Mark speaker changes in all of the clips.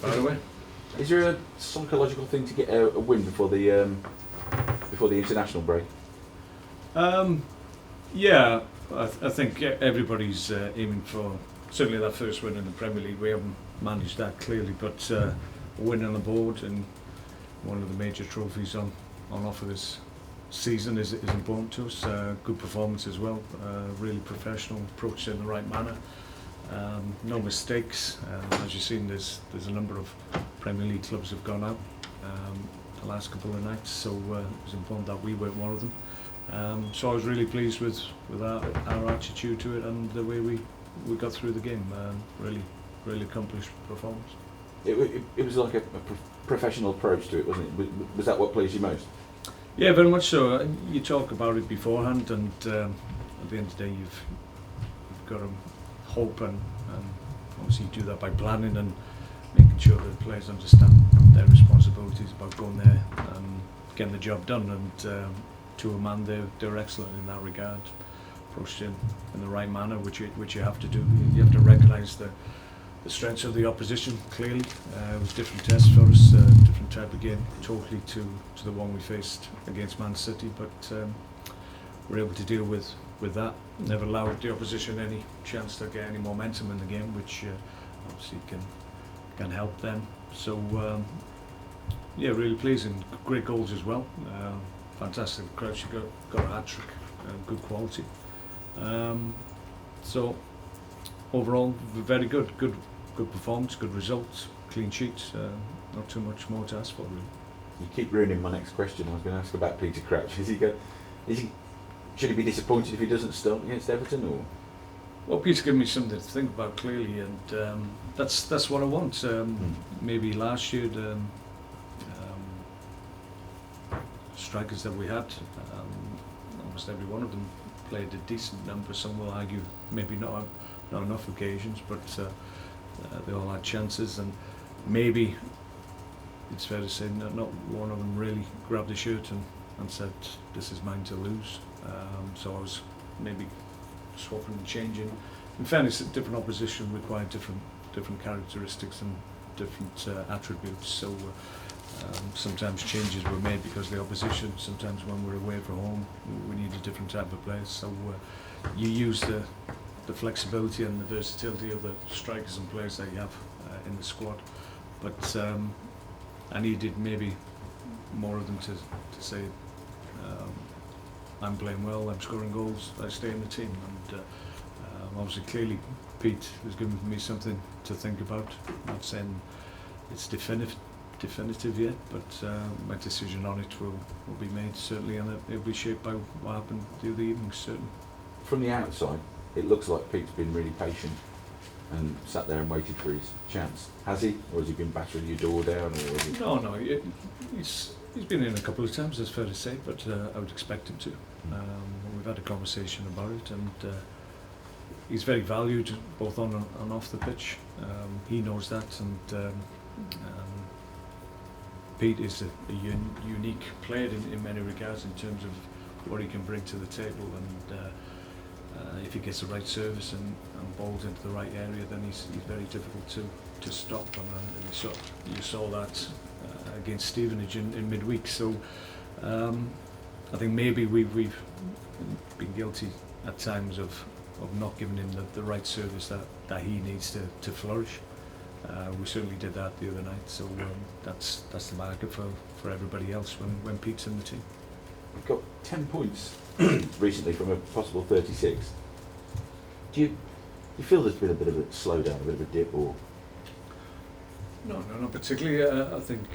Speaker 1: By the way,
Speaker 2: Is there a psychological thing to get a win before the international break?
Speaker 1: Yeah, I think everybody's aiming for certainly that first win in the Premier League. We haven't managed that clearly, but a win on the board and one of the major trophies on offer this season is important to us. Good performance as well, really professional, approached in the right manner. No mistakes. As you've seen, there's a number of Premier League clubs have gone out the last couple of nights, so it was important that we weren't one of them. So I was really pleased with our attitude to it and the way we got through the game. Really accomplished performance.
Speaker 2: It was like a professional approach to it, wasn't it? Was that what pleased you most?
Speaker 1: Yeah, very much so. You talk about it beforehand, and at the end of the day, you've got to hope and obviously you do that by planning and making sure that the players understand their responsibilities about going there and getting the job done. And to a man, they're excellent in that regard. Approached in the right manner, which you have to do. You have to recognise the strengths of the opposition clearly. It was a different test for us, different type of game, totally to the one we faced against Man City. But we're able to deal with that. Never allowed the opposition any chance to get any momentum in the game, which obviously can help them. So yeah, really pleasing. Great goals as well. Fantastic. Crouch got a hat-trick, good quality. So overall, very good performance, good results, clean sheets. Not too much more to ask for, really.
Speaker 2: You keep ruining my next question. I was going to ask about Peter Crouch. Should he be disappointed if he doesn't start against Everton, or?
Speaker 1: Well, Peter's given me something to think about clearly, and that's what I want. Maybe last year the strikers that we had, almost every one of them played a decent number. Some will argue maybe not enough occasions, but they all had chances, and maybe it's fair to say not one of them really grabbed the shirt and said, "This is mine to lose." So I was maybe swapping and changing. In fairness, different opposition require different characteristics and different attributes. So sometimes changes were made because of the opposition. Sometimes when we're away from home, we need a different type of player. So you use the flexibility and the versatility of the strikers and players that you have in the squad. But I needed maybe more of them to say, I'm playing well, I'm scoring goals, I stay in the team. And obviously, clearly, Pete has given me something to think about. I'm not saying it's definitive yet, but my decision on it will be made certainly, and it'll be shaped by what happened the other evening, certainly. From
Speaker 2: the outside, it looks like Pete's been really patient and sat there and waited for his chance. Has he? Or has he been battering your door down? Or has he?
Speaker 1: No, he's been in a couple of times, that's fair to say, but I would expect him to. We've had a conversation about it, and he's very valued both on and off the pitch. He knows that, and Pete is a unique player in many regards in terms of what he can bring to the table, and if he gets the right service and balls into the right area, then he's very difficult to stop. And you saw that against Stevenage in midweek. So I think maybe we've been guilty at times of not giving him the right service that he needs to flourish. We certainly did that the other night, so that's the marker for everybody else when Pete's in the team.
Speaker 2: We've got 10 points recently from a possible 36. Do you feel there's been a bit of a slowdown, a bit of a dip, or?
Speaker 1: No, not particularly. I think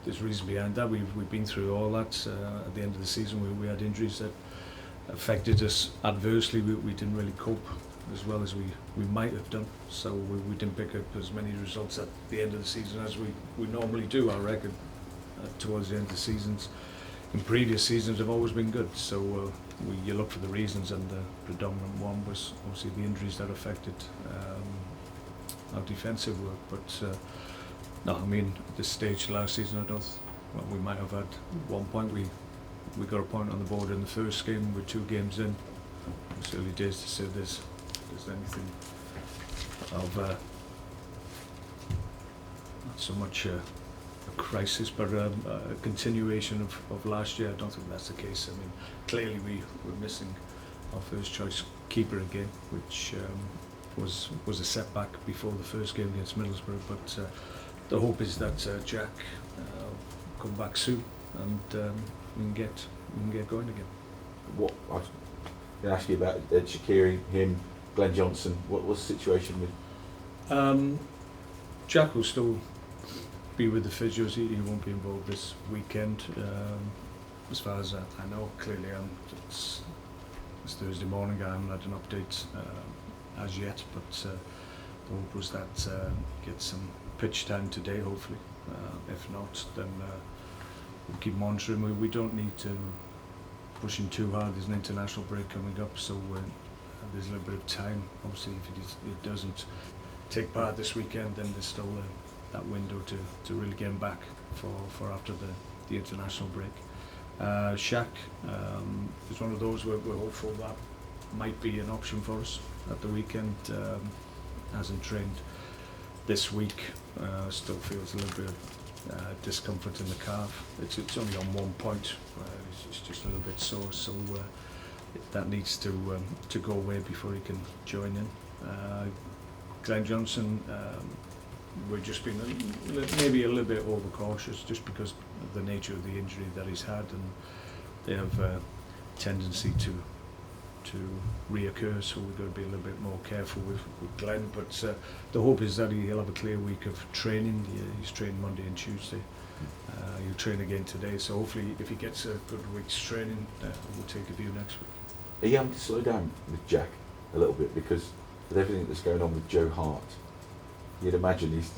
Speaker 1: there's reason behind that. We've been through all that. At the end of the season, we had injuries that affected us adversely. We didn't really cope as well as we might have done. So we didn't pick up as many results at the end of the season as we normally do. Our record towards the end of the seasons in previous seasons have always been good. So you look for the reasons, and the predominant one was obviously the injuries that affected our defensive work. But no, I mean, at this stage last season, we might have had 1 point. We got a point on the board in the first game. We're 2 games in. It's early days to say there's anything of not so much a crisis, but a continuation of last year. I don't think that's the case. I mean, clearly we're missing our first choice keeper again, which was a setback before the first game against Middlesbrough. But the hope is that Jack come back soon and we can get going again.
Speaker 2: What I was going to ask you about Shaqiri, him, Glenn Johnson. What was the situation with?
Speaker 1: Jack will still be with the physios. He won't be involved this weekend. As far as I know, clearly it's Thursday morning. I haven't had an update as yet, but the hope was that get some pitch time today, hopefully. If not, then we'll keep monitoring. We don't need to push him too hard. There's an international break coming up, so there's a little bit of time. Obviously, if he doesn't take part this weekend, then there's still that window to really get him back for after the international break. Shaq is one of those we're hopeful that might be an option for us at the weekend. Hasn't trained this week. Still feels a little bit of discomfort in the calf. It's only on 1 point. It's just a little bit sore, so that needs to go away before he can join in. Glenn Johnson, we've just been maybe a little bit overcautious just because of the nature of the injury that he's had, and they have a tendency to reoccur, so we've got to be a little bit more careful with Glenn. But the hope is that he'll have a clear week of training. He's trained Monday and Tuesday. He'll train again today, so hopefully if he gets a good week's training, we'll take a view next week.
Speaker 2: Are you having to slow down with Jack a little bit, because with everything that's going on with Joe Hart, you'd imagine he's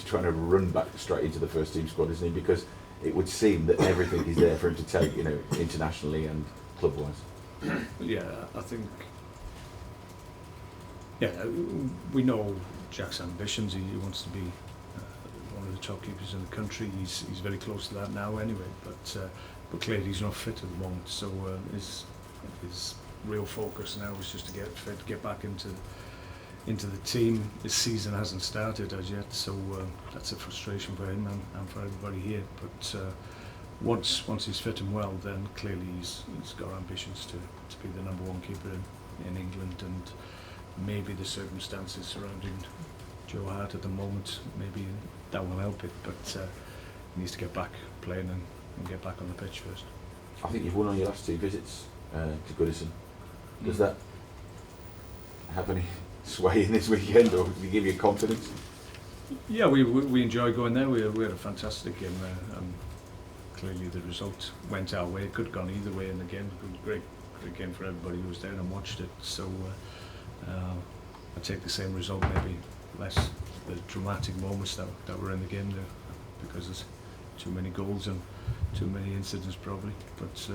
Speaker 2: trying to run back straight into the first team squad, isn't he? Because it would seem that everything is there for him to take, internationally and club-wise.
Speaker 1: Yeah, I think. Yeah, we know Jack's ambitions. He wants to be one of the top keepers in the country. He's very close to that now, anyway. But clearly he's not fit at the moment. So his real focus now is just to get fit, get back into the team. His season hasn't started as yet, so that's a frustration for him and for everybody here. But once he's fit and well, then clearly he's got ambitions to be the number one keeper in England, and maybe the circumstances surrounding Joe Hart at the moment, maybe that will help it, but he needs to get back playing and get back on the pitch first.
Speaker 2: I think you've won on your last 2 visits to Goodison. Does that have any sway in this weekend, or does it give you confidence?
Speaker 1: Yeah, we enjoy going there. We had a fantastic game there. Clearly the result went our way. It could have gone either way in the game. It was a great game for everybody who was there and watched it. So I take the same result, maybe less the dramatic moments that were in the game there, because there's too many goals and too many incidents probably. But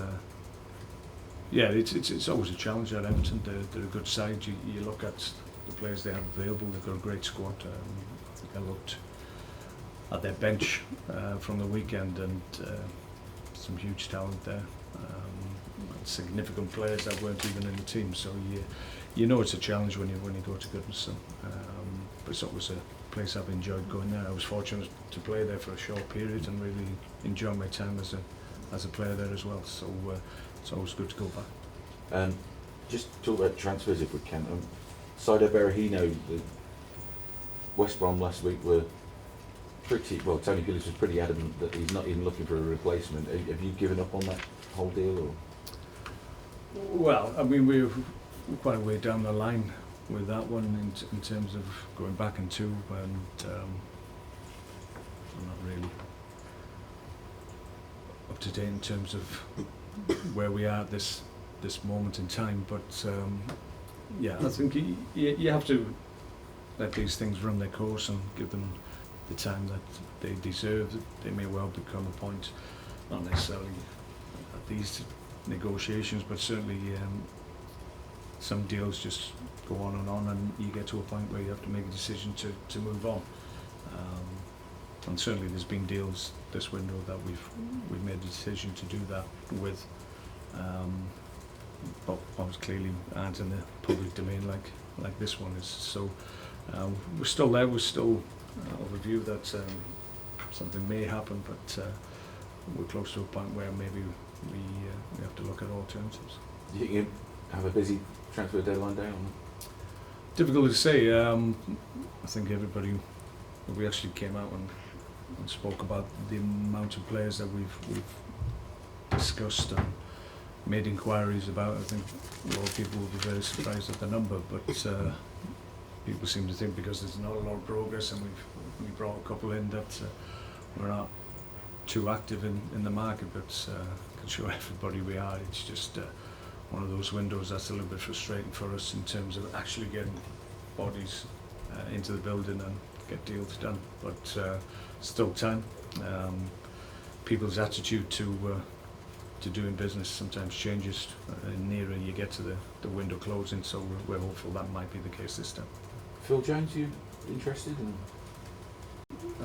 Speaker 1: yeah, it's always a challenge at Everton. They're a good side. You look at the players they have available. They've got a great squad. I think I looked at their bench from the weekend, and some huge talent there. Significant players that weren't even in the team. So you know it's a challenge when you go to Goodison. But it's always a place I've enjoyed going there. I was fortunate to play there for a short period and really enjoy my time as a player there as well. So it's always good to go back.
Speaker 2: Just talk about transfers if we can. Saido Berahino, the West Brom last week were pretty, well, Tony Pulis was pretty adamant that he's not even looking for a replacement. Have you given up on that whole deal, or?
Speaker 1: Well, I mean, we're quite a way down the line with that one in terms of going back in 2, and I'm not really up to date in terms of where we are at this moment in time. But yeah, I think you have to let these things run their course and give them the time that they deserve. They may well become a point, not necessarily at these negotiations, but certainly some deals just go on, and you get to a point where you have to make a decision to move on. And certainly there's been deals this window that we've made a decision to do that with, but obviously clearly aren't in the public domain like this one is. So we're still there. We're still of a view that something may happen, but we're close to a point where maybe we have to look at alternatives.
Speaker 2: Do you think you have a busy transfer deadline day?
Speaker 1: Difficult to say. I think everybody, we actually came out and spoke about the amount of players that we've discussed and made inquiries about. I think a lot of people will be very surprised at the number, but people seem to think because there's not a lot of progress and we brought a couple in that we're not too active in the market, but I can show everybody we are. It's just one of those windows that's a little bit frustrating for us in terms of actually getting bodies into the building and get deals done, but still time. People's attitude to doing business sometimes changes nearer you get to the window closing, so we're hopeful that might be the case this time.
Speaker 2: Phil Jones, you interested?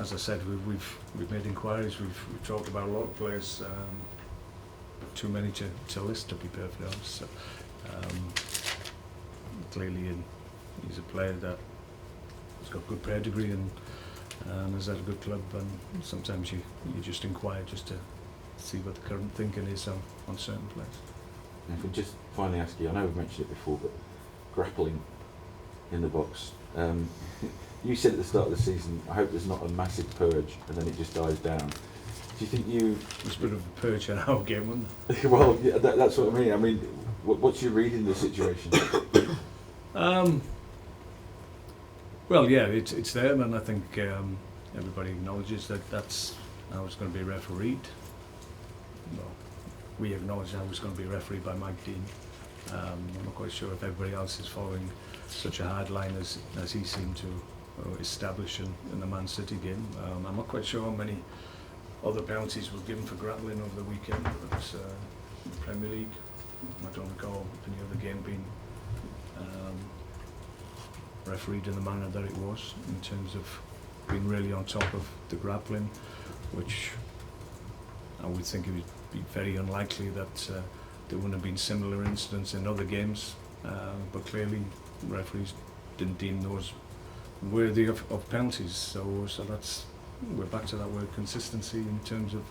Speaker 1: As I said, we've made inquiries, we've talked about a lot of players, too many to list, to be perfectly honest. So, clearly he's a player that has got good pedigree and has had a good club, and sometimes you just inquire just to see what the current thinking is on certain players.
Speaker 2: I can just finally ask you, I know we've mentioned it before, but grappling in the box. You said at the start of the season, I hope there's not a massive purge and then it just dies down. Do you think
Speaker 1: There's a bit of a purge in our game, wasn't there?
Speaker 2: Well, yeah, that's what I mean. I mean, what's your reading of the situation?
Speaker 1: Well, yeah, it's there, and I think everybody acknowledges that that's how it's going to be refereed. Well, we acknowledge how it's going to be refereed by Mike Dean. I'm not quite sure if everybody else is following such a hard line as he seemed to establish in the Man City game. I'm not quite sure how many other penalties were given for grappling over the weekend, but in the Premier League, I don't recall any other game being refereed in the manner that it was, in terms of being really on top of the grappling, which I would think it would be very unlikely that there wouldn't have been similar incidents in other games, but clearly referees didn't deem those worthy of penalties, so that's, we're back to that word consistency in terms of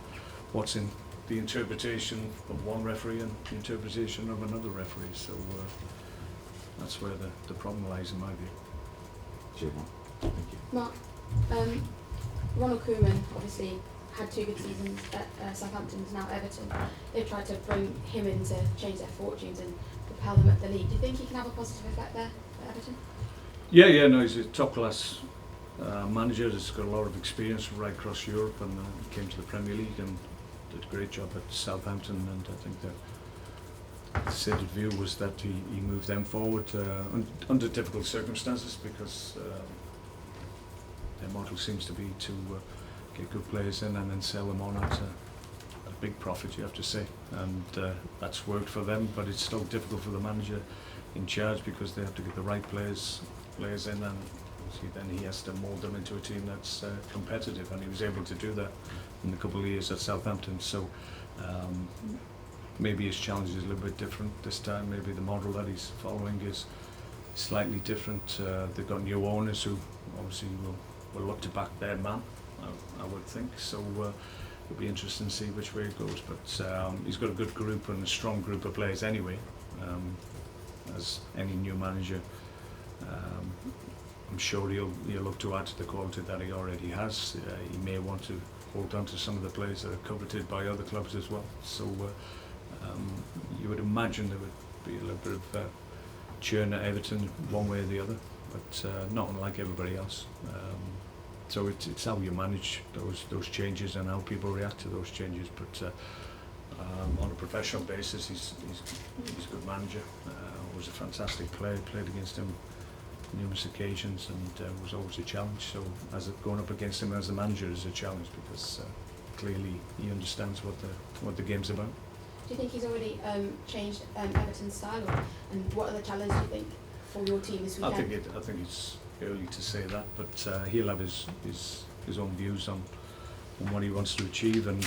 Speaker 1: what's in the interpretation of one referee and the interpretation of another referee, so that's where the problem lies in my view.
Speaker 2: Cheers, Mark. Thank you.
Speaker 3: Mark, Ronald Koeman obviously had 2 good seasons at Southampton, now Everton. They've tried to bring him in to change their fortunes and propel them up the league. Do you think he can have a positive effect there at Everton?
Speaker 1: Yeah, no, he's a top class manager. He's got a lot of experience right across Europe, and came to the Premier League and did a great job at Southampton, and I think the stated view was that he moved them forward under difficult circumstances, because their model seems to be to get good players in and then sell them on at a big profit, you have to say, and that's worked for them, but it's still difficult for the manager in charge, because they have to get the right players in, and then he has to mould them into a team that's competitive, and he was able to do that in a couple of years at Southampton. So maybe his challenge is a little bit different this time. Maybe the model that he's following is slightly different. They've got new owners who obviously will look to back their man, I would think. So it'll be interesting to see which way it goes. But he's got a good group and a strong group of players anyway, as any new manager. I'm sure he'll look to add to the quality that he already has. He may want to hold on to some of the players that are coveted by other clubs as well. So you would imagine there would be a little bit of churn at Everton one way or the other, but not unlike everybody else. So it's how you manage those changes and how people react to those changes. But on a professional basis, he's a good manager. Was a fantastic player. Played against him numerous occasions, and was always a challenge. So going up against him as a manager is a challenge, because clearly he understands what the game's about.
Speaker 3: Do you think he's already changed Everton's style, and what other challenges do you think for your team this weekend?
Speaker 1: I think it's early to say that, but he'll have his own views on what he wants to achieve, and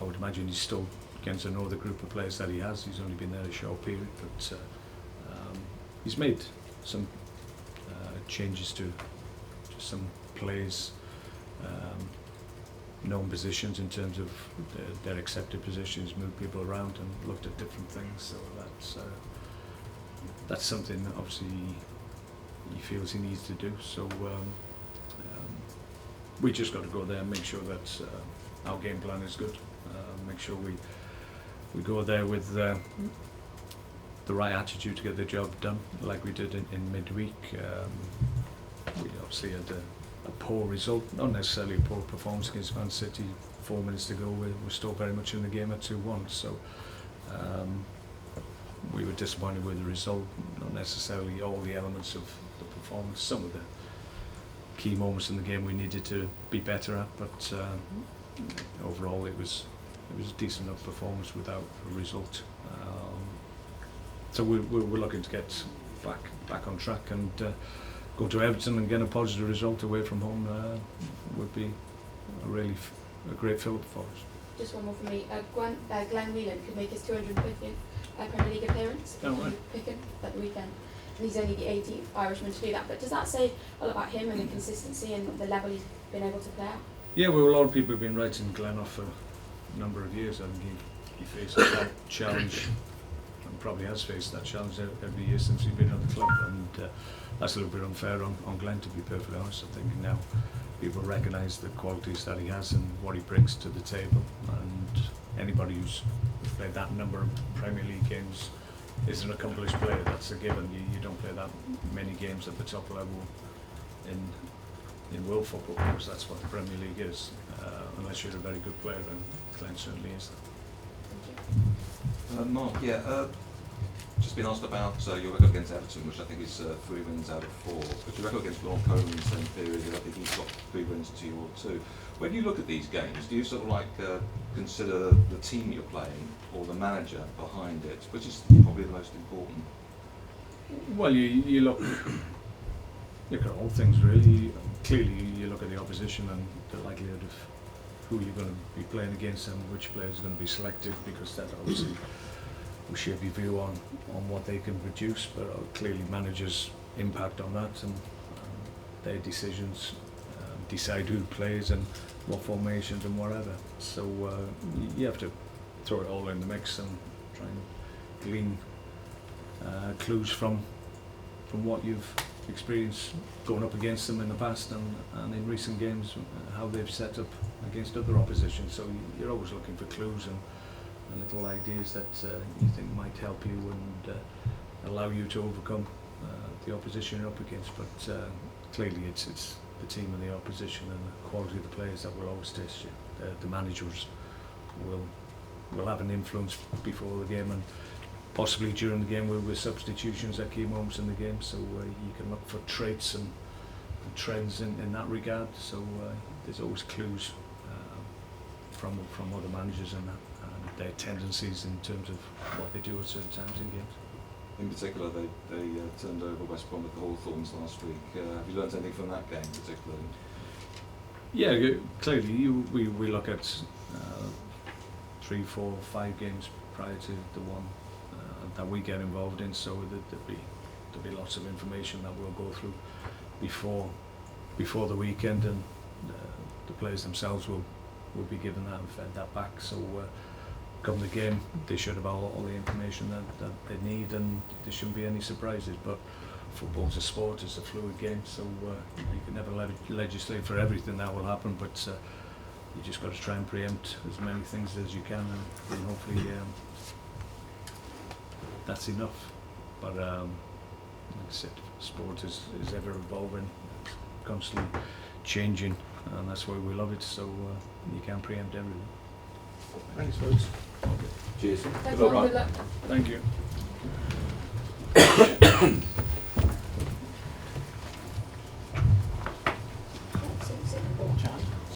Speaker 1: I would imagine he's still getting to know the group of players that he has. He's only been there a short period, but he's made some changes to just some plays, known positions in terms of their accepted positions, moved people around and looked at different things. So that's something that obviously he feels he needs to do. So we just got to go there and make sure that our game plan is good. Make sure we go there with the right attitude to get the job done, like we did in midweek. We obviously had a poor result, not necessarily a poor performance against Man City. 4 minutes to go, we're still very much in the game at 2-1. So we were disappointed with the result, not necessarily all the elements of the performance. Some of the key moments in the game we needed to be better at, but overall it was a decent enough performance without a result. So we're looking to get back on track and go to Everton and get a positive result away from home. Would be a great fillip for us.
Speaker 3: Just one more for me. Glenn Whelan could make his 250th Premier League appearance. Picking at the weekend. And he's only the 18th Irishman to do that. But does that say a lot about him and the consistency and the level he's been able to play at? Yeah, well, a lot of people have been writing Glenn off for a number of years. I think he faces that challenge, and probably has faced that challenge every year since he's been at the club. And that's a little bit unfair on Glenn, to be perfectly honest. I think now people recognise the qualities that he has and what he brings to the table. And anybody who's played that number of Premier League games is an accomplished player. That's a given. You don't play that many games at the top level in world football, because that's what the Premier League is, unless you're a very good player, and Glenn certainly is that.
Speaker 4: Mark, just been asked about your record against Everton, which I think is 3 wins out of 4. But your record against North Cohen in the same period, I think he's got 3 wins to your 2. When you look at these games, do you sort of like consider the team you're playing or the manager behind it, which is probably the most important?
Speaker 1: Well, you look at all things really. Clearly, you look at the opposition and the likelihood of who you're going to be playing against and which players are going to be selected, because that obviously will shape your view on what they can produce. But clearly, managers impact on that, and their decisions decide who plays and what formations and whatever. So you have to throw it all in the mix and try and glean clues from what you've experienced going up against them in the past and in recent games, how they've set up against other opposition. So you're always looking for clues and little ideas that you think might help you and allow you to overcome the opposition you're up against. But clearly it's the team and the opposition and the quality of the players that will always test you. The managers will have an influence before the game and possibly during the game with substitutions at key moments in the game. So you can look for traits and trends in that regard. So there's always clues from other managers and their tendencies in terms of what they do at certain times in games.
Speaker 4: In particular, they turned over West Brom with the Hawthorns last week. Have you learnt anything from that game particularly?
Speaker 1: Yeah, clearly we look at 3, 4, 5 games prior to the one that we get involved in, so there'll be lots of information that we'll go through before the weekend, and the players themselves will be given that and fed that back. So come the game, they should have all the information that they need, and there shouldn't be any surprises. But football's a sport, it's a fluid game, so you can never legislate for everything that will happen, but you just got to try and preempt as many things as you can, and hopefully that's enough. But like I said, sport is ever evolving, constantly changing, and that's why we love it. So you can't preempt everything.
Speaker 2: Thanks, folks.
Speaker 1: Okay.
Speaker 2: Cheers.
Speaker 3: Thanks, Mark. Good luck.
Speaker 1: Thank you.